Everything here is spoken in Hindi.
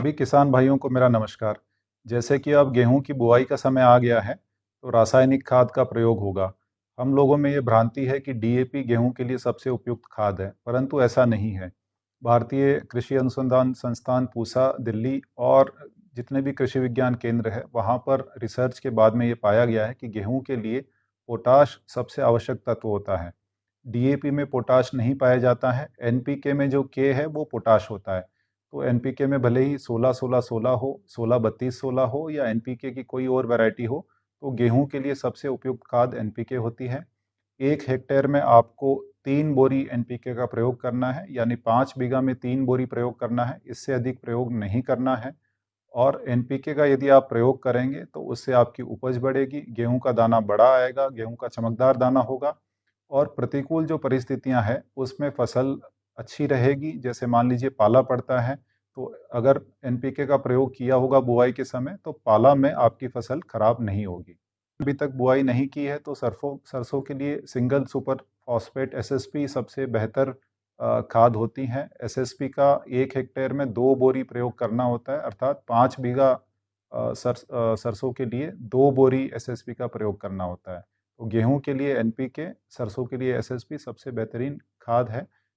सभी किसान भाइयों को मेरा नमस्कार। जैसे कि अब गेहूं की बुआई का समय आ गया है, तो रासायनिक खाद का प्रयोग होगा। हम लोगों में ये भ्रांति है कि डीएपी गेहूं के लिए सबसे उपयुक्त खाद है, परंतु ऐसा नहीं है। भारतीय कृषि अनुसंधान संस्थान पूसा, दिल्ली और जितने भी कृषि विज्ञान केंद्र है, वहाँ पर रिसर्च के बाद में ये पाया गया है कि गेहूं के लिए पोटाश सबसे आवश्यक तत्व होता है। डीएपी में पोटाश नहीं पाया जाता है। एनपीके में जो के है वो पोटाश होता है। तो एनपीके में भले ही 16-16-16 हो, 16-32-16 हो या एनपीके की कोई और वैरायटी हो, तो गेहूं के लिए सबसे उपयुक्त खाद एनपीके होती है। 1 हेक्टेयर में आपको 3 बोरी एनपीके का प्रयोग करना है, यानी 5 बीघा में 3 बोरी प्रयोग करना है। इससे अधिक प्रयोग नहीं करना है। और एनपीके का यदि आप प्रयोग करेंगे तो उससे आपकी उपज बढ़ेगी, गेहूं का दाना बड़ा आएगा, गेहूं का चमकदार दाना होगा। और प्रतिकूल जो परिस्थितियां हैं उसमें फसल अच्छी रहेगी। जैसे मान लीजिए पाला पड़ता है, तो अगर एनपीके का प्रयोग किया होगा बुआई के समय, तो पाला में आपकी फसल खराब नहीं होगी। अभी तक बुआई नहीं की है तो सरसों सरसों के लिए सिंगल सुपर फॉस्फेट एसएसपी सबसे बेहतर खाद होती हैं। एसएसपी का 1 हेक्टेयर में 2 बोरी प्रयोग करना होता है, अर्थात 5 बीघा सरसों के लिए 2 बोरी एसएसपी का प्रयोग करना होता है। तो गेहूं के लिए एनपीके, सरसों के लिए एसएसपी सबसे बेहतरीन खाद है।